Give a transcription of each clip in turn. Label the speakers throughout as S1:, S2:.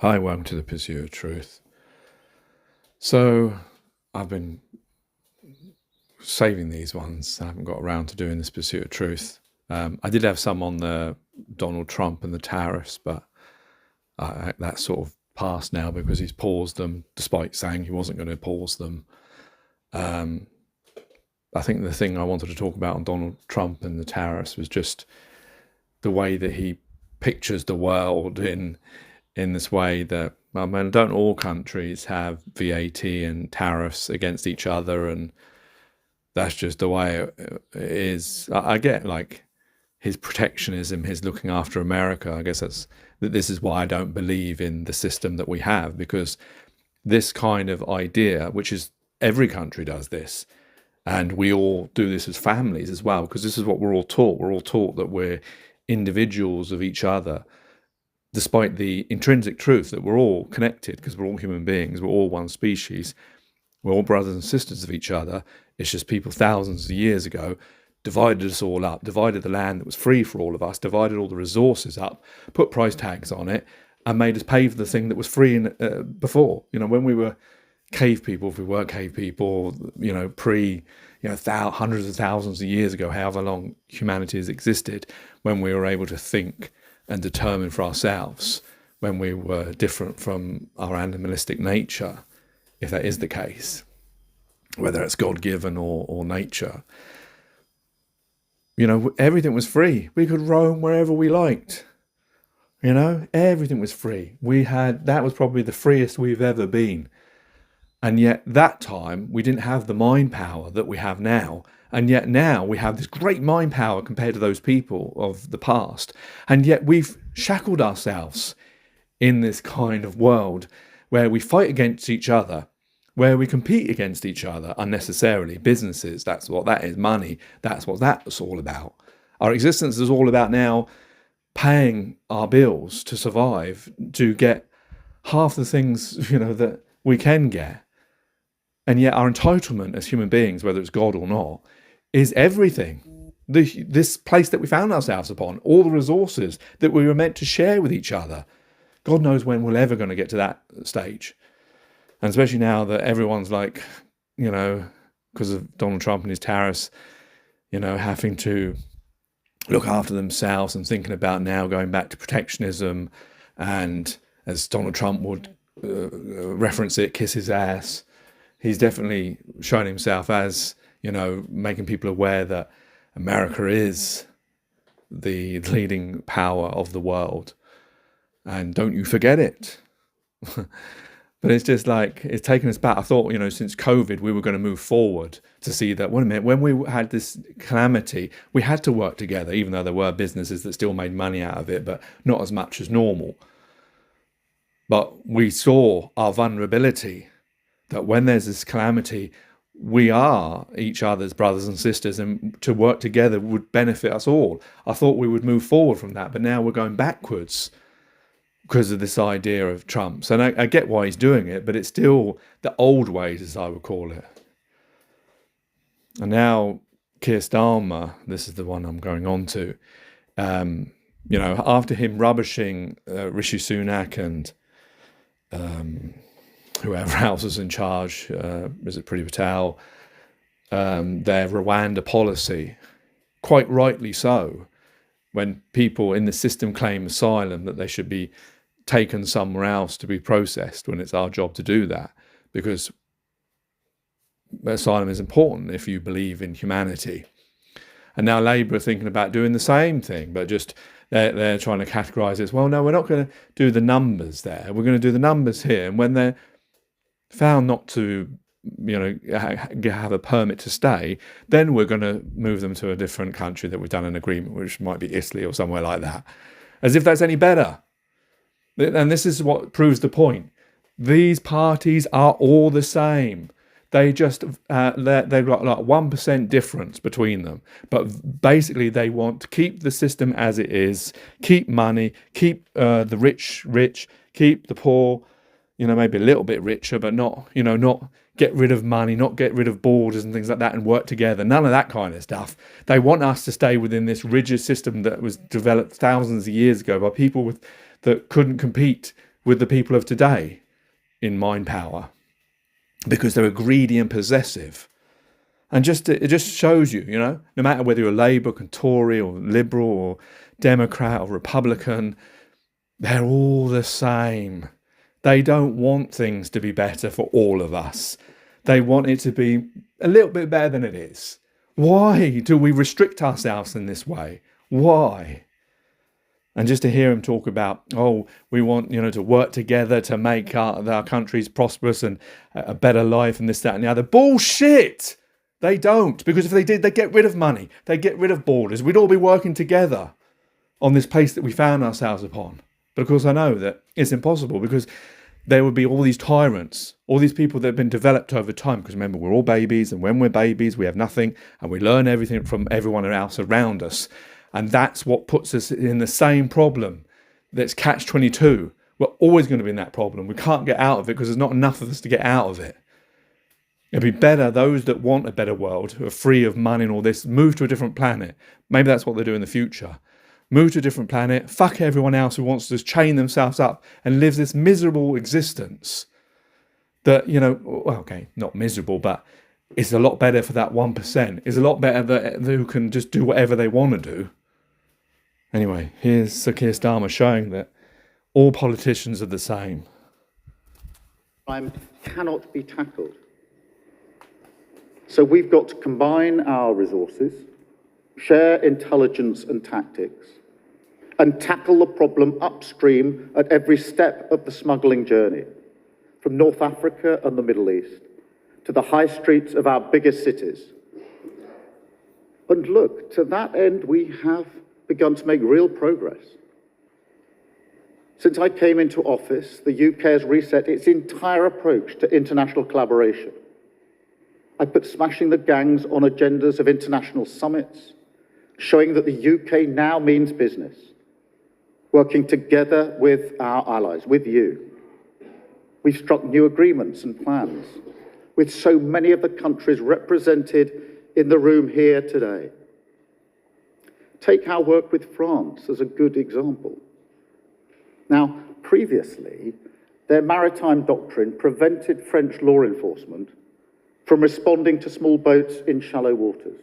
S1: Hi, welcome to the Pursuit of Truth. So, I've been saving these ones. I haven't got around to doing this Pursuit of Truth. I did have some on the Donald Trump and the tariffs, but that's sort of passed now because he's paused them, despite saying he wasn't going to pause them. I think the thing I wanted to talk about on Donald Trump and the tariffs was just the way that he pictures the world in this way that, I mean, don't all countries have VAT and tariffs against each other, and that's just the way it is. I get like his protectionism, his looking after America. I guess this is why I don't believe in the system that we have, because this kind of idea, which is every country does this, and we all do this as families as well, because this is what we're all taught. We're all taught that we're individuals of each other, despite the intrinsic truth that we're all connected, because we're all human beings, we're all one species, we're all brothers and sisters of each other. It's just people thousands of years ago divided us all up, divided the land that was free for all of us, divided all the resources up, put price tags on it, and made us pay for the thing that was free before. When we were cave people, if we were cave people, hundreds of thousands of years ago, however long humanity has existed, when we were able to think and determine for ourselves, when we were different from our animalistic nature, if that is the case, whether it's God-given or nature. Everything was free. We could roam wherever we liked. Everything was free. That was probably the freest we've ever been. And yet that time we didn't have the mind power that we have now. And yet now we have this great mind power compared to those people of the past. And yet we've shackled ourselves in this kind of world where we fight against each other, where we compete against each other unnecessarily. Businesses, that's what that is. Money, that's what that's all about. Our existence is all about now paying our bills to survive, to get half the things, that we can get. And yet our entitlement as human beings, whether it's God or not, is everything. This place that we found ourselves upon, all the resources that we were meant to share with each other. God knows when we're ever going to get to that stage. And especially now that everyone's like, because of Donald Trump and his tariffs, having to look after themselves and thinking about now going back to protectionism, and as Donald Trump would reference it, kiss his ass. He's definitely shown himself as, making people aware that America is the leading power of the world. And don't you forget it. But it's just like, it's taken us back. I thought, since COVID, we were going to move forward to see that, wait a minute, when we had this calamity, we had to work together, even though there were businesses that still made money out of it, but not as much as normal. But we saw our vulnerability, that when there's this calamity, we are each other's brothers and sisters, and to work together would benefit us all. I thought we would move forward from that, but now we're going backwards because of this idea of Trump's. And I get why he's doing it, but it's still the old ways, as I would call it. And now Keir Starmer, this is the one I'm going on to, after him rubbishing Rishi Sunak and whoever else was in charge, is it Priti Patel, their Rwanda policy, quite rightly so, when people in the system claim asylum, that they should be taken somewhere else to be processed, when it's our job to do that, because asylum is important if you believe in humanity. And now Labour are thinking about doing the same thing, but just they're trying to categorise it as, well, no, we're not going to do the numbers there. We're going to do the numbers here. And when they're found not to, have a permit to stay, then we're going to move them to a different country that we've done an agreement, which might be Italy or somewhere like that. As if that's any better. And this is what proves the point. These parties are all the same. They just, they've got like 1% difference between them. But basically they want to keep the system as it is, keep money, keep the rich, keep the poor, maybe a little bit richer, but not get rid of money, not get rid of borders and things like that, and work together. None of that kind of stuff. They want us to stay within this rigid system that was developed thousands of years ago by people that couldn't compete with the people of today in mind power, because they were greedy and possessive. And it just shows you, no matter whether you're Labour, Tory or Liberal or Democrat or Republican, they're all the same. They don't want things to be better for all of us. They want it to be a little bit better than it is. Why do we restrict ourselves in this way? Why? And just to hear him talk about, we want, to work together to make our countries prosperous and a better life and this, that and the other. Bullshit! They don't. Because if they did, they'd get rid of money. They'd get rid of borders. We'd all be working together on this place that we found ourselves upon. But of course I know that it's impossible, because there would be all these tyrants, all these people that have been developed over time. Because remember, we're all babies, and when we're babies, we have nothing, and we learn everything from everyone else around us. And that's what puts us in the same problem. That's catch-22. We're always going to be in that problem. We can't get out of it because there's not enough of us to get out of it. It'd be better, those that want a better world, who are free of money and all this, move to a different planet. Maybe that's what they'll do in the future. Move to a different planet, fuck everyone else who wants to just chain themselves up and live this miserable existence that, not miserable, but it's a lot better for that 1%. It's a lot better that who can just do whatever they want to do. Anyway, here's Sir Keir Starmer showing that all politicians are the same.
S2: Crime cannot be tackled. So we've got to combine our resources, share intelligence and tactics, and tackle the problem upstream at every step of the smuggling journey, from North Africa and the Middle East to the high streets of our biggest cities. And look, to that end, we have begun to make real progress. Since I came into office, the UK has reset its entire approach to international collaboration. I put smashing the gangs on agendas of international summits, showing that the UK now means business, working together with our allies, with you. We've struck new agreements and plans with so many of the countries represented in the room here today. Take our work with France as a good example. Now, previously, their maritime doctrine prevented French law enforcement from responding to small boats in shallow waters.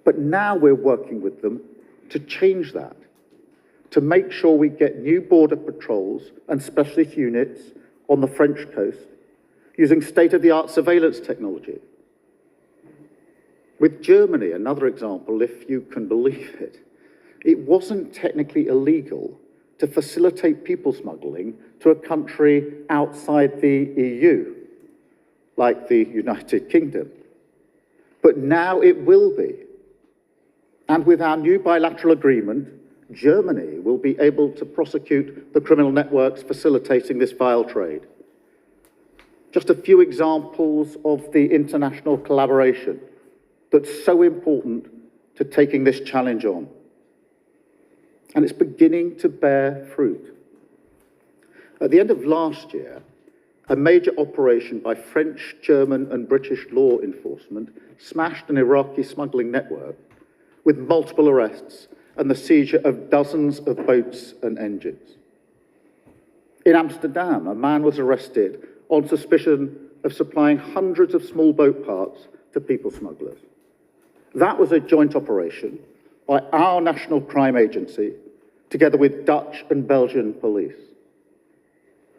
S2: But now we're working with them to change that, to make sure we get new border patrols and specialist units on the French coast using state-of-the-art surveillance technology. With Germany, another example, if you can believe it, it wasn't technically illegal to facilitate people smuggling to a country outside the EU, like the United Kingdom. But now it will be. And with our new bilateral agreement, Germany will be able to prosecute the criminal networks facilitating this vile trade. Just a few examples of the international collaboration that's so important to taking this challenge on. And it's beginning to bear fruit. At the end of last year, a major operation by French, German, and British law enforcement smashed an Iraqi smuggling network with multiple arrests and the seizure of dozens of boats and engines. In Amsterdam, a man was arrested on suspicion of supplying hundreds of small boat parts to people smugglers. That was a joint operation by our National Crime Agency, together with Dutch and Belgian police.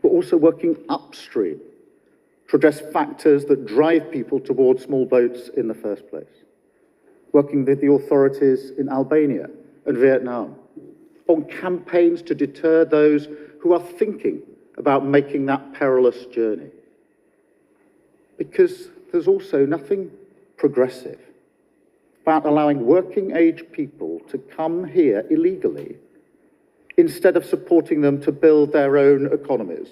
S2: We're also working upstream to address factors that drive people towards small boats in the first place. Working with the authorities in Albania and Vietnam on campaigns to deter those who are thinking about making that perilous journey. Because there's also nothing progressive about allowing working-age people to come here illegally instead of supporting them to build their own economies,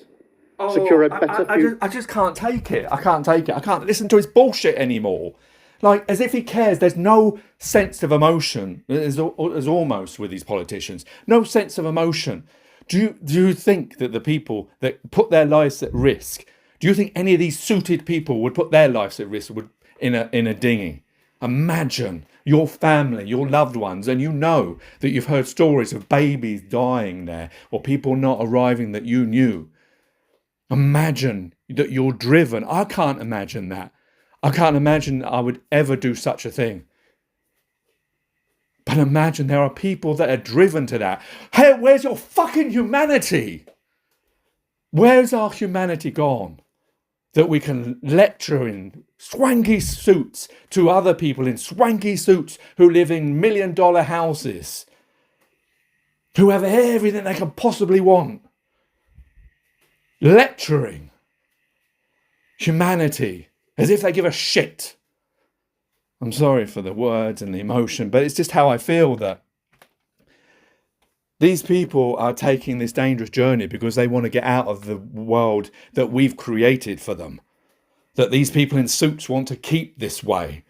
S2: secure a better future.
S1: I just can't take it. I can't take it. I can't listen to his bullshit anymore. Like, as if he cares. There's no sense of emotion. There's almost with these politicians. No sense of emotion. Do you think that the people that put their lives at risk, do you think any of these suited people would put their lives at risk in a dinghy? Imagine. your family, your loved ones, and you know that you've heard stories of babies dying there or people not arriving that you knew. Imagine that you're driven. I can't imagine that. I can't imagine I would ever do such a thing. But imagine there are people that are driven to that. Hey, where's your fucking humanity? Where's our humanity gone? That we can lecture in swanky suits to other people in swanky suits who live in $1 million houses, who have everything they can possibly want. Lecturing humanity as if they give a shit. I'm sorry for the words and the emotion, but it's just how I feel that these people are taking this dangerous journey because they want to get out of the world that we've created for them. That these people in suits want to keep this way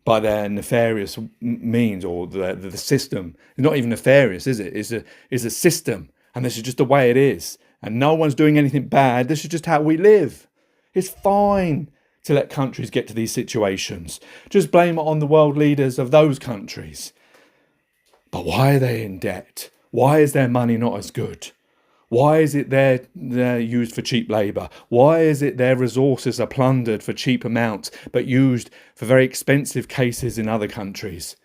S1: by their nefarious means, or the system. It's not even nefarious, is it? It's a system, and this is just the way it is. And no one's doing anything bad. This is just how we live. It's fine to let countries get to these situations. Just blame it on the world leaders of those countries. But why are they in debt? Why is their money not as good? Why is it they're used for cheap labour? Why is it their resources are plundered for cheap amounts but used for very expensive cases in other countries?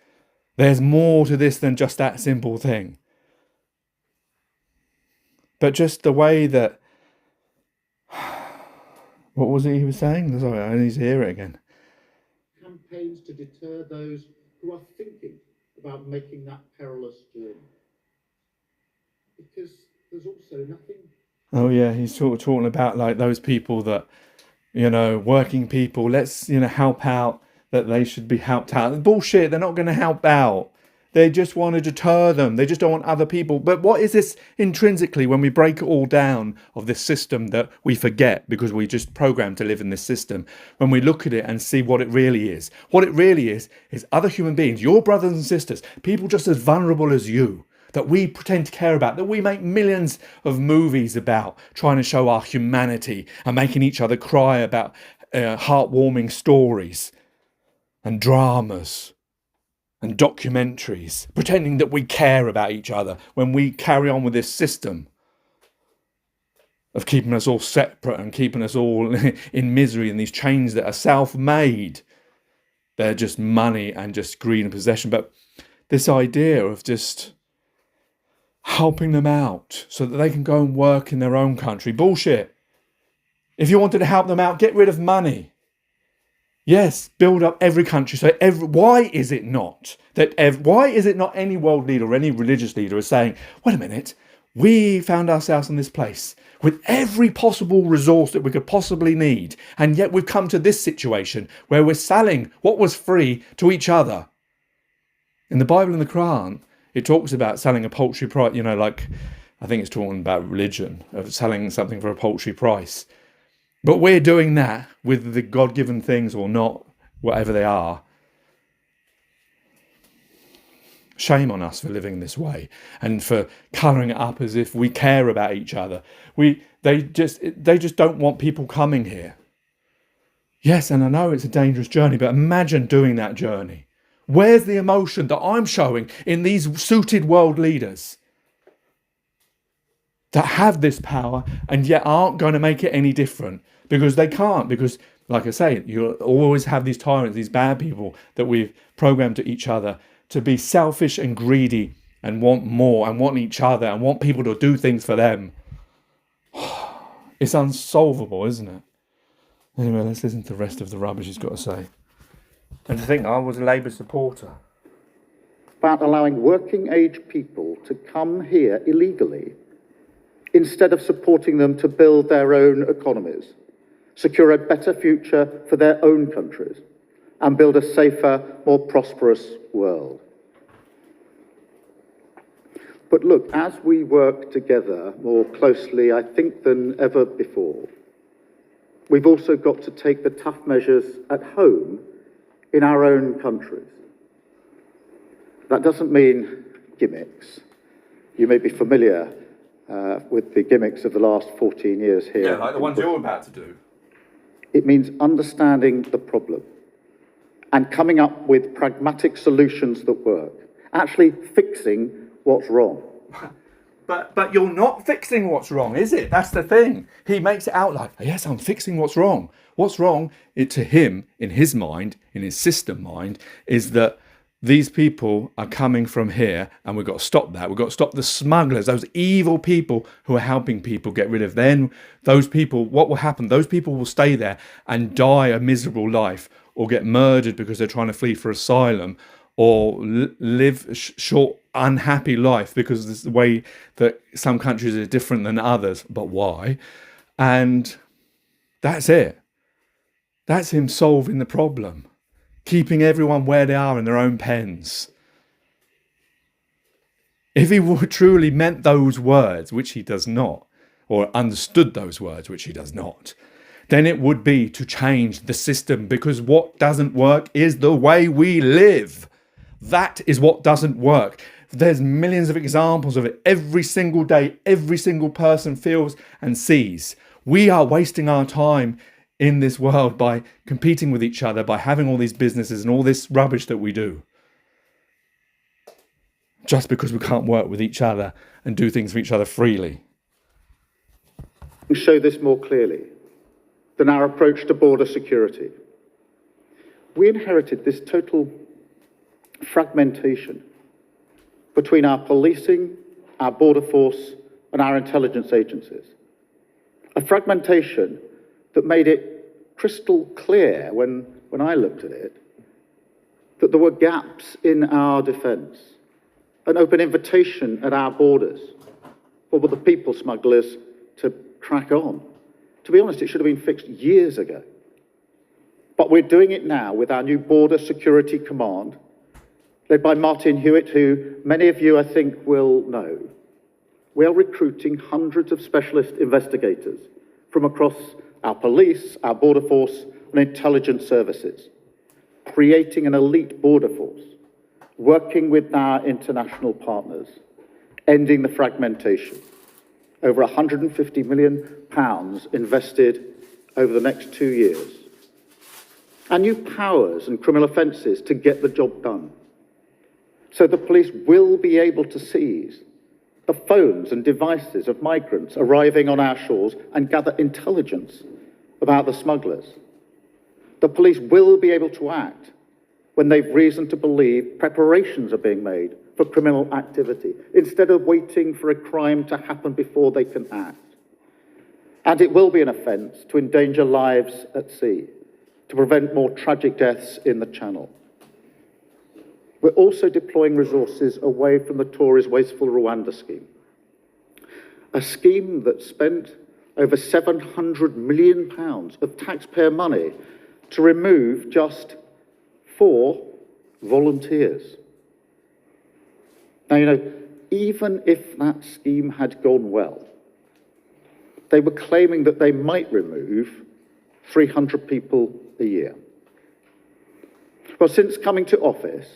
S1: There's more to this than just that simple thing. But just the way that... What was it he was saying? Sorry, I need to hear it again.
S2: Campaigns to deter those who are thinking about making that perilous journey. Because there's also nothing...
S1: Oh yeah, he's talking about like those people that, working people, let's, help out, that they should be helped out. Bullshit, they're not going to help out. They just want to deter them. They just don't want other people. But what is this intrinsically when we break it all down of this system that we forget because we just programmed to live in this system? When we look at it and see what it really is. What it really is other human beings, your brothers and sisters, people just as vulnerable as you, that we pretend to care about, that we make millions of movies about, trying to show our humanity and making each other cry about heartwarming stories and dramas and documentaries, pretending that we care about each other when we carry on with this system of keeping us all separate and keeping us all in misery in these chains that are self-made. They're just money and just greed and possession. But this idea of just helping them out so that they can go and work in their own country. Bullshit. If you wanted to help them out, get rid of money. Yes, build up every country. So why is it not any world leader or any religious leader is saying, wait a minute, we found ourselves in this place with every possible resource that we could possibly need, and yet we've come to this situation where we're selling what was free to each other. In the Bible and the Quran, it talks about selling a paltry price, like I think it's talking about religion, of selling something for a paltry price. But we're doing that with the God-given things or not, whatever they are. Shame on us for living this way and for colouring it up as if we care about each other. They just don't want people coming here. Yes, and I know it's a dangerous journey, but imagine doing that journey. Where's the emotion that I'm showing in these suited world leaders that have this power and yet aren't going to make it any different? Because they can't, because, like I say, you'll always have these tyrants, these bad people that we've programmed to each other to be selfish and greedy and want more and want each other and want people to do things for them. It's unsolvable, isn't it? Anyway, let's listen to the rest of the rubbish he's got to say. And to think I was a Labour supporter.
S2: About allowing working age people to come here illegally instead of supporting them to build their own economies, secure a better future for their own countries, and build a safer, more prosperous world. But look, as we work together more closely, I think, than ever before, we've also got to take the tough measures at home in our own countries. That doesn't mean gimmicks. You may be familiar with the gimmicks of the last 14 years here.
S1: Yeah, like the ones you're about to do.
S2: It means understanding the problem and coming up with pragmatic solutions that work, actually fixing what's wrong.
S1: But you're not fixing what's wrong, is it? That's the thing. He makes it out like, yes, I'm fixing what's wrong. What's wrong, to him, in his mind, in his system mind, is that these people are coming from here, and we've got to stop that. We've got to stop the smugglers, those evil people who are helping people get rid of. Then those people, what will happen? Those people will stay there and die a miserable life, or get murdered because they're trying to flee for asylum, or live a short, unhappy life because this is the way that some countries are different than others. But why? And that's it. That's him solving the problem, keeping everyone where they are in their own pens. If he truly meant those words, which he does not, or understood those words, which he does not, then it would be to change the system, because what doesn't work is the way we live. That is what doesn't work. There's millions of examples of it every single day. Every single person feels and sees. We are wasting our time in this world by competing with each other, by having all these businesses and all this rubbish that we do, just because we can't work with each other and do things for each other freely.
S2: Show this more clearly than our approach to border security. We inherited this total fragmentation between our policing, our border force, and our intelligence agencies. A fragmentation that made it crystal clear when I looked at it that there were gaps in our defence, an open invitation at our borders for the people smugglers to crack on. To be honest, it should have been fixed years ago. But we're doing it now with our new Border Security Command, led by Martin Hewitt, who many of you, I think, will know. We are recruiting hundreds of specialist investigators from across our police, our border force, and intelligence services, creating an elite border force, working with our international partners, ending the fragmentation. Over £150 million invested over the next 2 years. And new powers and criminal offences to get the job done. So the police will be able to seize the phones and devices of migrants arriving on our shores and gather intelligence about the smugglers. The police will be able to act when they've reason to believe preparations are being made for criminal activity, instead of waiting for a crime to happen before they can act. And it will be an offence to endanger lives at sea, to prevent more tragic deaths in the Channel. We're also deploying resources away from the Tories' wasteful Rwanda scheme, a scheme that spent over £700 million of taxpayer money to remove just 4 volunteers. Now, you know, even if that scheme had gone well, they were claiming that they might remove 300 people a year. Well, since coming to office,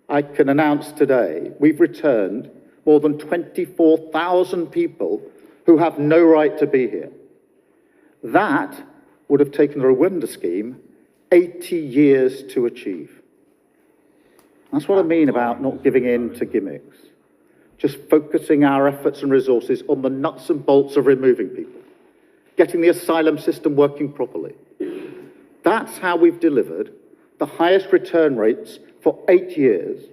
S2: I can announce today we've returned more than 24,000 people who have no right to be here. That would have taken the Rwanda scheme 80 years to achieve. That's what I mean about not giving in to gimmicks. Just focusing our efforts and resources on the nuts and bolts of removing people, getting the asylum system working properly. That's how we've delivered the highest return rates for 8 years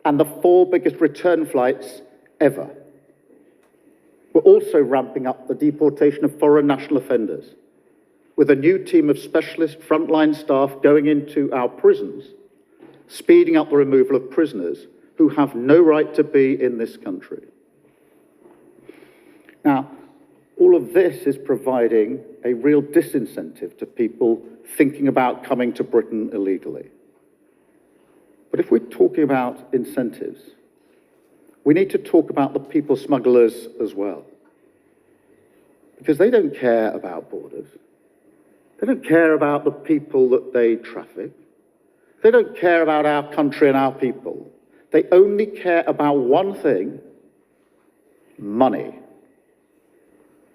S2: and the 4 biggest return flights ever. We're also ramping up the deportation of foreign national offenders, with a new team of specialist frontline staff going into our prisons, speeding up the removal of prisoners who have no right to be in this country. Now, all of this is providing a real disincentive to people thinking about coming to Britain illegally. But if we're talking about incentives, we need to talk about the people smugglers as well. Because they don't care about borders. They don't care about the people that they traffic. They don't care about our country and our people. They only care about one thing: money.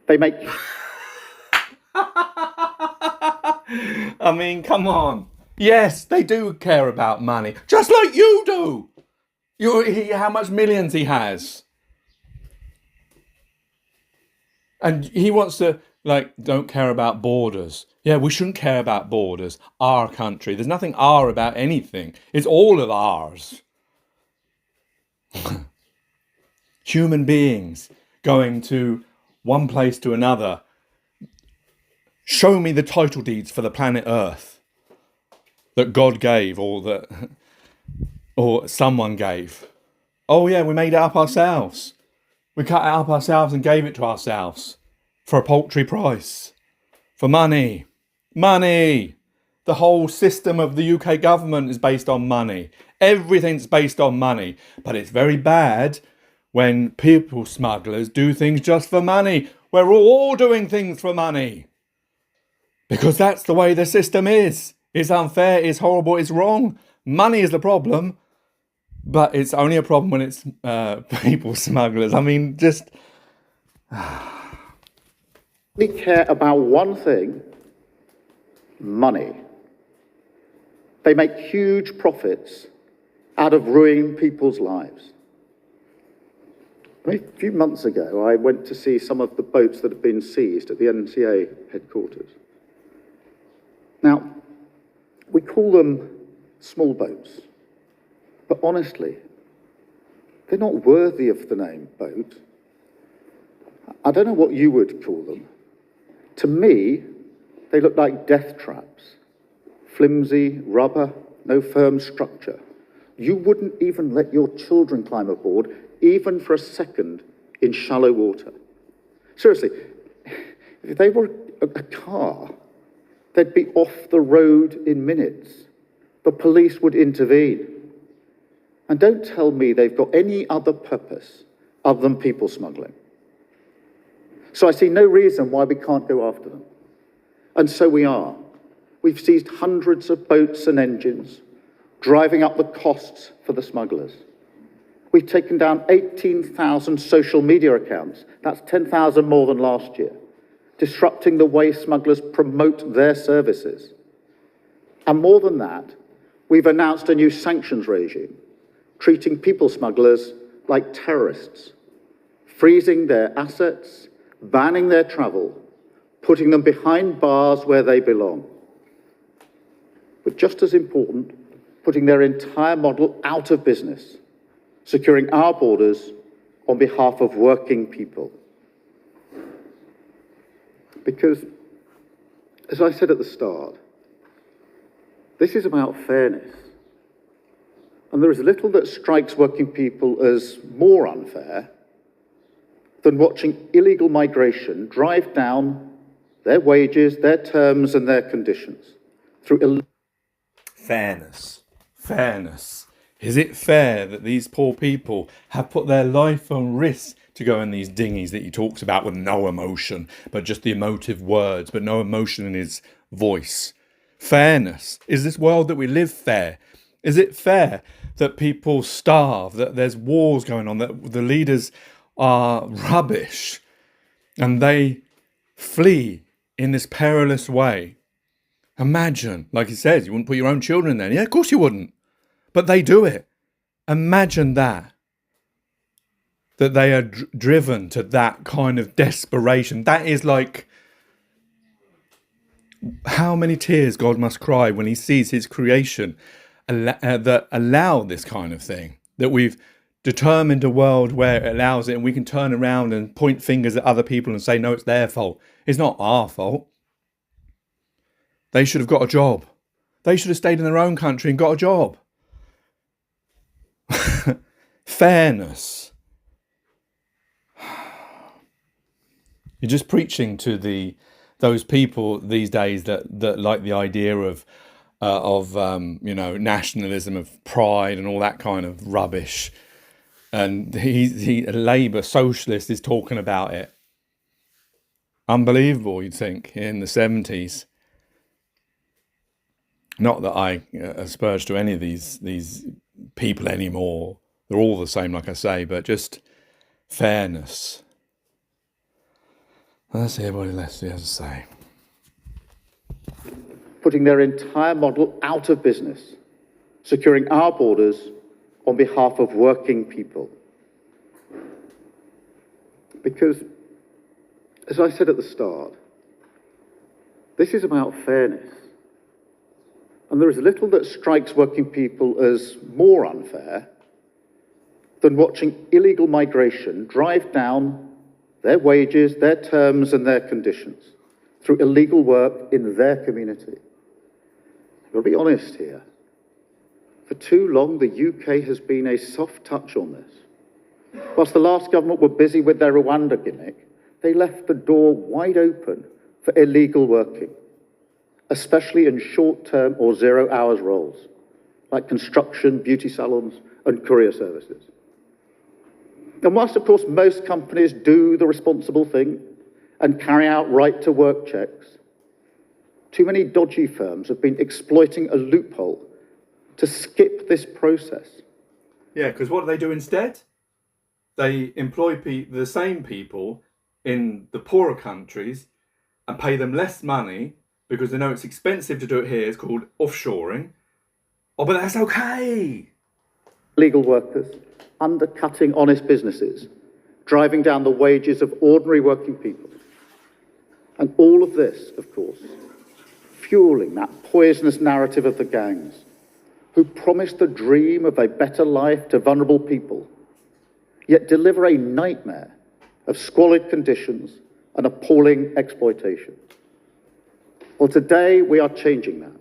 S2: They make...
S1: I mean, come on. Yes, they do care about money, just like you do. How much millions he has. And he wants to, like, don't care about borders. Yeah, we shouldn't care about borders. Our country. There's nothing our about anything. It's all of ours. Human beings going to one place to another. Show me the title deeds for the planet Earth that God gave, or someone gave. Oh yeah, we made it up ourselves. We cut it up ourselves and gave it to ourselves for a paltry price. For money. Money! The whole system of the UK government is based on money. Everything's based on money. But it's very bad when people smugglers do things just for money. We're all doing things for money. Because that's the way the system is. It's unfair, it's horrible, it's wrong. Money is the problem. But it's only a problem when it's people smugglers. I mean, just...
S2: They care about one thing: money. They make huge profits out of ruining people's lives. A few months ago, I went to see some of the boats that have been seized at the NCA headquarters. Now, we call them small boats, but honestly, they're not worthy of the name boat. I don't know what you would call them. To me, they look like death traps. Flimsy, rubber, no firm structure. You wouldn't even let your children climb aboard, even for a second, in shallow water. Seriously, if they were a car, they'd be off the road in minutes. The police would intervene. And don't tell me they've got any other purpose other than people smuggling. So I see no reason why we can't go after them. And so we are. We've seized hundreds of boats and engines, driving up the costs for the smugglers. We've taken down 18,000 social media accounts. That's 10,000 more than last year, disrupting the way smugglers promote their services. And more than that, we've announced a new sanctions regime, treating people smugglers like terrorists, freezing their assets, banning their travel, putting them behind bars where they belong. But just as important, putting their entire model out of business, securing our borders on behalf of working people. Because, as I said at the start, this is about fairness. And there is little that strikes working people as more unfair than watching illegal migration drive down their wages, their terms, and their conditions through
S1: Fairness. Fairness. Is it fair that these poor people have put their life on risk to go in these dinghies that he talks about with no emotion, but just the emotive words, but no emotion in his voice? Fairness. Is this world that we live fair? Is it fair that people starve, that there's wars going on, that the leaders are rubbish and they flee in this perilous way? Imagine, like he says, you wouldn't put your own children there. Yeah, of course you wouldn't. But they do it. Imagine that they are driven to that kind of desperation. That is like how many tears God must cry when he sees his creation that allow this kind of thing. That we've determined a world where it allows it, and we can turn around and point fingers at other people and say, no, it's their fault. It's not our fault. They should have got a job. They should have stayed in their own country and got a job. Fairness. You're just preaching to those people these days that like the idea of nationalism, of pride, and all that kind of rubbish. And a Labour socialist is talking about it. Unbelievable, you'd think, in the 70s. Not that I asperge to any of these people anymore. They're all the same, like I say, but just fairness. Let's see what he has to say.
S2: putting their entire model out of business, securing our borders on behalf of working people. Because, as I said at the start, this is about fairness. And there is little that strikes working people as more unfair than watching illegal migration drive down their wages, their terms, and their conditions through illegal work in their community. I'll be honest here. For too long, the UK has been a soft touch on this. Whilst the last government were busy with their Rwanda gimmick, they left the door wide open for illegal working, especially in short-term or zero-hours roles, like construction, beauty salons, and courier services. And whilst, of course, most companies do the responsible thing and carry out right-to-work checks, too many dodgy firms have been exploiting a loophole to skip this process.
S1: Yeah, because what do they do instead? They employ the same people in the poorer countries and pay them less money because they know it's expensive to do it here. It's called offshoring. Oh, but that's okay.
S2: Legal workers undercutting honest businesses, driving down the wages of ordinary working people. And all of this, of course, fueling that poisonous narrative of the gangs who promise the dream of a better life to vulnerable people, yet deliver a nightmare of squalid conditions and appalling exploitation. Well, today we are changing that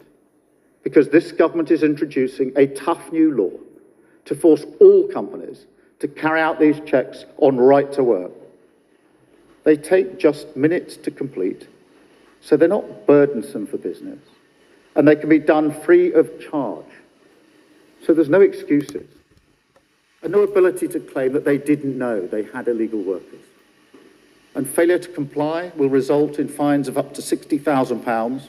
S2: because this government is introducing a tough new law to force all companies to carry out these checks on right to work. They take just minutes to complete, so they're not burdensome for business, and they can be done free of charge. So there's no excuses, and no ability to claim that they didn't know they had illegal workers. And failure to comply will result in fines of up to £60,000,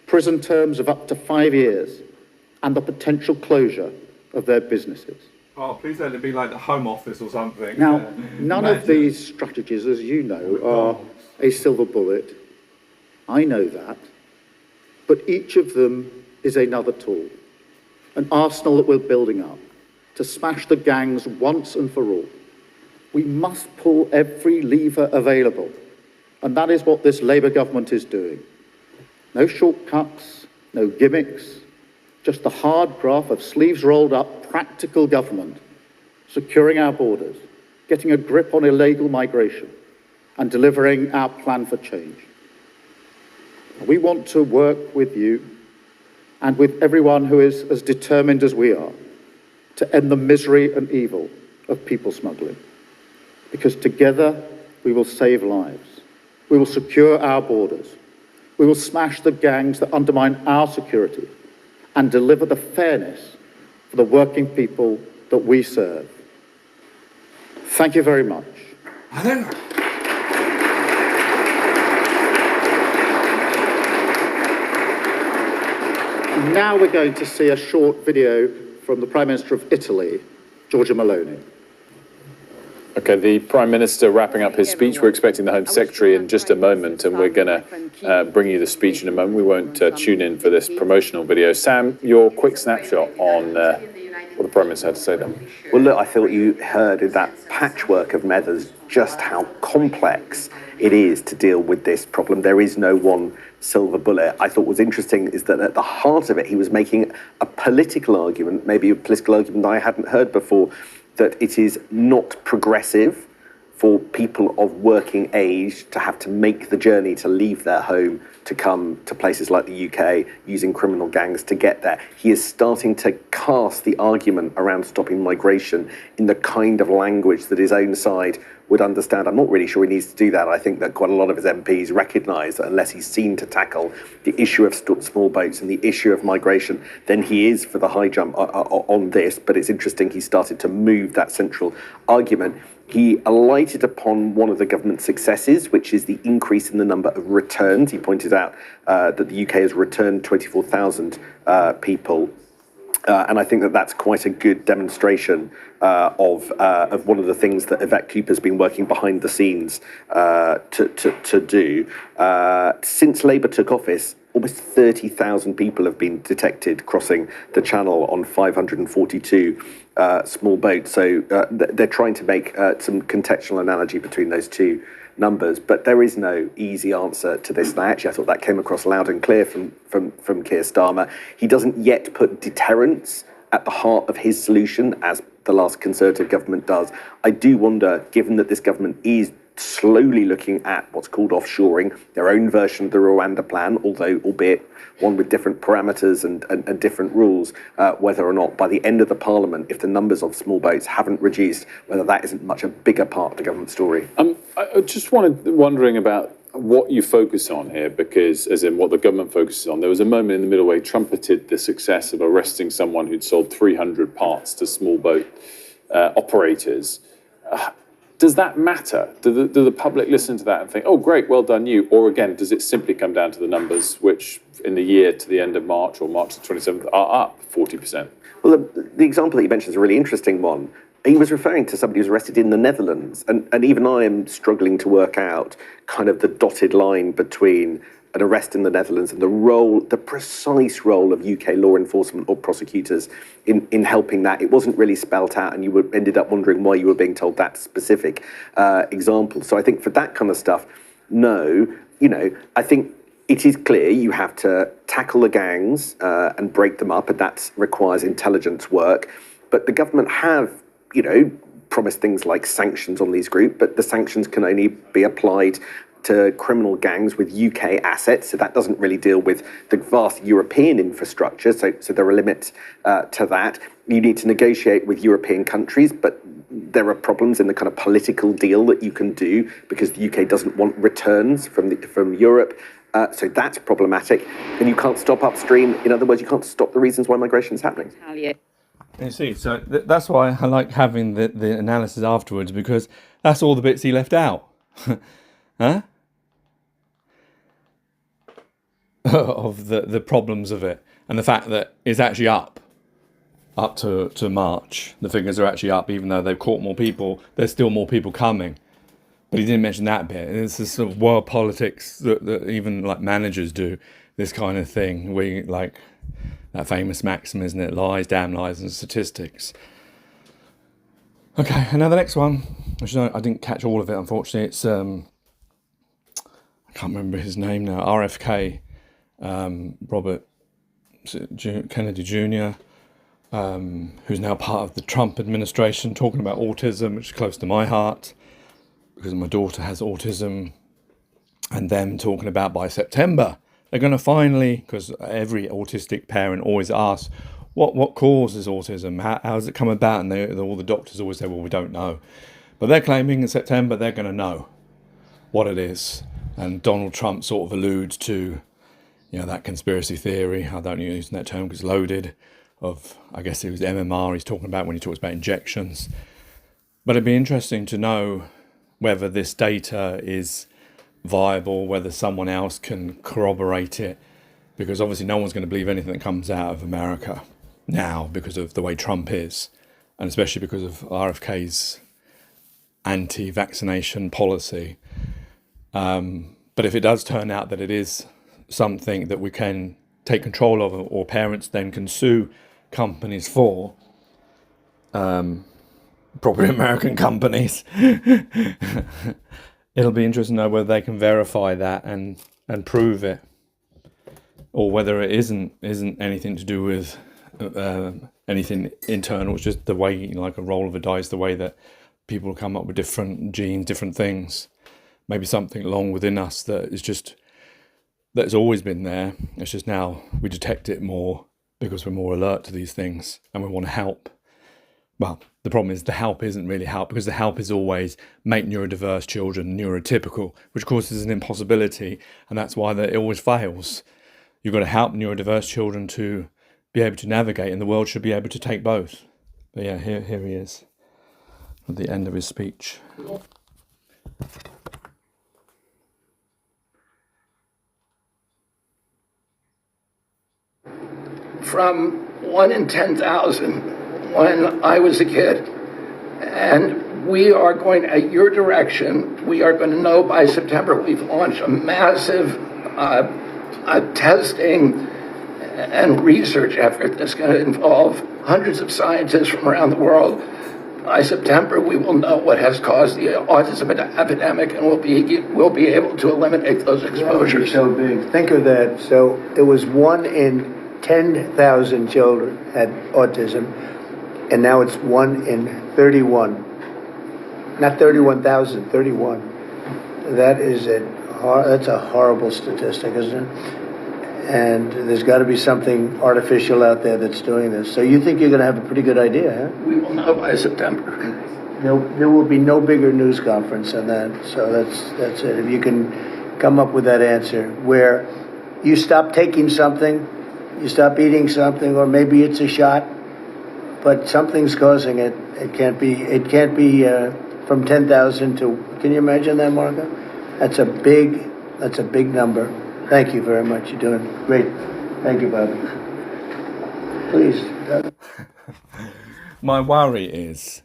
S2: prison terms of up to 5 years, and the potential closure of their businesses.
S1: Oh, please let it be like the Home Office or something.
S2: Now, none of these strategies, as you know, are a silver bullet. I know that. But each of them is another tool, an arsenal that we're building up to smash the gangs once and for all. We must pull every lever available, and that is what this Labour government is doing. No shortcuts, no gimmicks, just the hard graft of sleeves rolled up, practical government, securing our borders, getting a grip on illegal migration, and delivering our plan for change. We want to work with you and with everyone who is as determined as we are to end the misery and evil of people smuggling. Because together we will save lives. We will secure our borders. We will smash the gangs that undermine our security and deliver the fairness for the working people that we serve. Thank you very much. Now we're going to see a short video from the Prime Minister of Italy, Giorgia Meloni.
S3: Okay, the Prime Minister wrapping up his speech. We're expecting the Home Secretary in just a moment, and we're going to bring you the speech in a moment. We won't tune in for this promotional video. Sam, your quick snapshot on what the Prime Minister had to say then.
S4: Well, look, I thought you heard in that patchwork of measures just how complex it is to deal with this problem. There is no one silver bullet. I thought was interesting is that at the heart of it, he was making a political argument, maybe a political argument I hadn't heard before, that it is not progressive for people of working age to have to make the journey to leave their home to come to places like the UK using criminal gangs to get there. He is starting to cast the argument around stopping migration in the kind of language that his own side would understand. I'm not really sure he needs to do that. I think that quite a lot of his MPs recognise that unless he's seen to tackle the issue of small boats and the issue of migration, then he is for the high jump on this. But it's interesting he started to move that central argument. He alighted upon one of the government's successes, which is the increase in the number of returns. He pointed out that the UK has returned 24,000 people. And I think that that's quite a good demonstration of one of the things that Yvette Cooper's been working behind the scenes to do. Since Labour took office, almost 30,000 people have been detected crossing the channel on 542 small boats. So they're trying to make some contextual analogy between those two numbers, but there is no easy answer to this. And I thought that came across loud and clear from Keir Starmer. He doesn't yet put deterrence at the heart of his solution, as the last Conservative government does. I do wonder, given that this government is slowly looking at what's called offshoring, their own version of the Rwanda plan, albeit one with different parameters and different rules, whether or not by the end of the Parliament, if the numbers of small boats haven't reduced, whether that isn't much a bigger part of the government story.
S3: I just wondering about what you focus on here, because as in what the government focuses on, there was a moment in the middle where he trumpeted the success of arresting someone who'd sold 300 parts to small boat operators. Does that matter? Do the public listen to that and think, oh, great, well done you? Or again, does it simply come down to the numbers, which in the year to the end of March or March the 27th are up 40%?
S4: Well, the example that you mentioned is a really interesting one. He was referring to somebody who was arrested in the Netherlands. And even I am struggling to work out kind of the dotted line between an arrest in the Netherlands and the precise role of UK law enforcement or prosecutors in helping that. It wasn't really spelt out, and you ended up wondering why you were being told that specific example. So I think for that kind of stuff, no, I think it is clear you have to tackle the gangs and break them up, and that requires intelligence work. But the government have, promised things like sanctions on these groups, but the sanctions can only be applied to criminal gangs with UK assets, so that doesn't really deal with the vast European infrastructure, so there are limits to that. You need to negotiate with European countries, but there are problems in the kind of political deal that you can do because the UK doesn't want returns from Europe, so that's problematic. And you can't stop upstream. In other words, you can't stop the reasons why migration is happening.
S1: You see, so that's why I like having the analysis afterwards, because that's all the bits he left out. Huh? Of the problems of it, and the fact that it's actually up to March. The figures are actually up, even though they've caught more people. There's still more people coming, but he didn't mention that bit. It's this sort of world politics that even like managers do this kind of thing. We like that famous maxim, isn't it? Lies, damn lies, and statistics. Okay, and now the next one, which I didn't catch all of it, unfortunately. It's I can't remember his name now. RFK, Robert Kennedy Jr., who's now part of the Trump administration, talking about autism, which is close to my heart because my daughter has autism, and them talking about by September they're going to finally, because every autistic parent always asks, what causes autism? How does it come about? And all the doctors always say, well, we don't know. But they're claiming in September they're going to know what it is. And Donald Trump sort of alludes to, that conspiracy theory. I don't use that term because it's loaded. I guess it was MMR he's talking about when he talks about injections. But it'd be interesting to know whether this data is viable, whether someone else can corroborate it, because obviously no one's going to believe anything that comes out of America now because of the way Trump is, and especially because of RFK's anti-vaccination policy. But if it does turn out that it is something that we can take control of, or parents then can sue companies for, probably American companies, it'll be interesting to know whether they can verify that and prove it, or whether it isn't anything to do with anything internal. It's just the way, like a roll of a dice, the way that people come up with different genes, different things. Maybe something long within us that's always been there. It's just now we detect it more because we're more alert to these things and we want to help. Well, the problem is the help isn't really help, because the help is always make neurodiverse children neurotypical, which of course is an impossibility, and that's why it always fails. You've got to help neurodiverse children to be able to navigate, and the world should be able to take both. But yeah, here he is at the end of his speech.
S5: From 1 in 10,000 when I was a kid. And we are going at your direction. We are going to know by September. We've launched a massive testing and research effort that's going to involve hundreds of scientists from around the world. By September, we will know what has caused the autism epidemic, and we'll be able to eliminate those exposures.
S6: So big. Think of that. So it was 1 in 10,000 children had autism, and now it's 1 in 31. Not 31,000, 31. That's a horrible statistic, isn't it? And there's got to be something artificial out there that's doing this. So you think you're going to have a pretty good idea, huh?
S5: We will know by September.
S6: There will be no bigger news conference than that. So that's it. If you can come up with that answer where you stop taking something, you stop eating something, or maybe it's a shot, but something's causing it. It can't be from 10,000 to. Can you imagine that, Marco? That's a big number. Thank you very much. You're doing great. Thank you, Bobby. Please.
S1: My worry is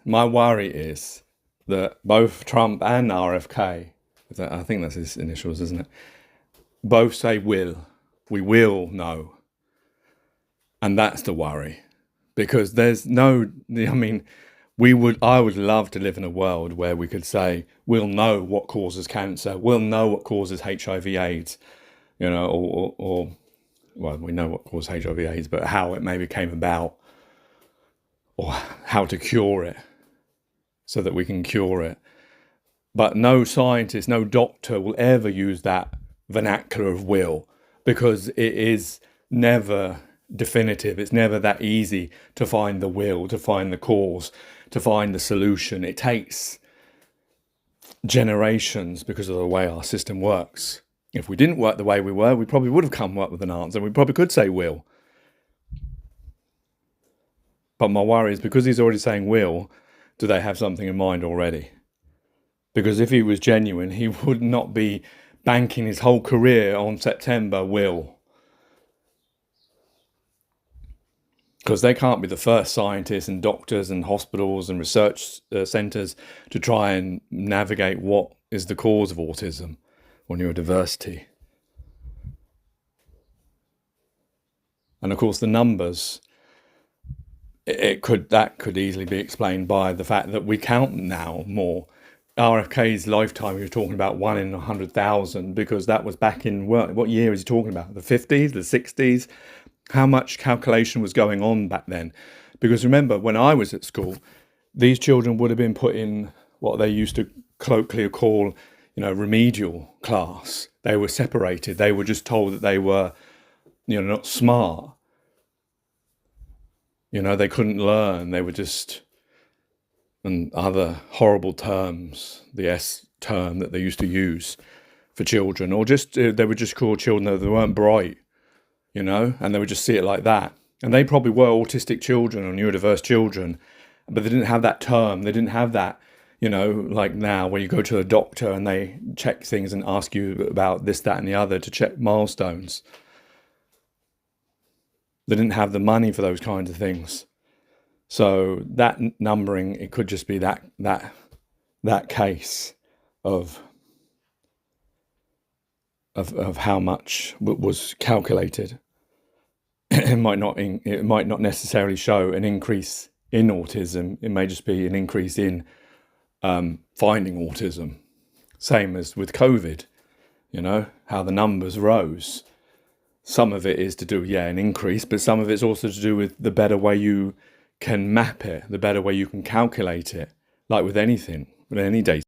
S1: that both Trump and RFK, I think that's his initials, isn't it? Both say we will know. And that's the worry. Because there's no, I mean, I would love to live in a world where we could say, we'll know what causes cancer, we'll know what causes HIV/AIDS, you know, or well, we know what caused HIV/AIDS, but how it maybe came about, or how to cure it, so that we can cure it. But no scientist, no doctor will ever use that vernacular of will, because it is never definitive. It's never that easy to find the will, to find the cause, to find the solution. It takes generations because of the way our system works. If we didn't work the way we were, we probably would have come up with an answer. We probably could say will. But my worry is, because he's already saying will, do they have something in mind already? Because if he was genuine, he would not be banking his whole career on September will. Because they can't be the first scientists and doctors and hospitals and research centres to try and navigate what is the cause of autism or neurodiversity. And of course the numbers, that could easily be explained by the fact that we count now more. RFK's lifetime, we were talking about 1 in 100,000, because that was back in, what year is he talking about? The 50s, the 60s? How much calculation was going on back then? Because remember, when I was at school, these children would have been put in what they used to colloquially call, remedial class. They were separated. They were just told that they were, not smart. They couldn't learn. They were just, and other horrible terms, the S term that they used to use for children, or just, they would just call children that they weren't bright, and they would just see it like that. And they probably were autistic children or neurodiverse children, but they didn't have that term. They didn't have that, like now where you go to a doctor and they check things and ask you about this, that, and the other to check milestones. They didn't have the money for those kinds of things. So that numbering, it could just be that case of how much was calculated. It might not necessarily show an increase in autism. It may just be an increase in finding autism. Same as with COVID, how the numbers rose. Some of it is to do, an increase, but some of it's also to do with the better way you can map it, the better way you can calculate it, like with anything, with any data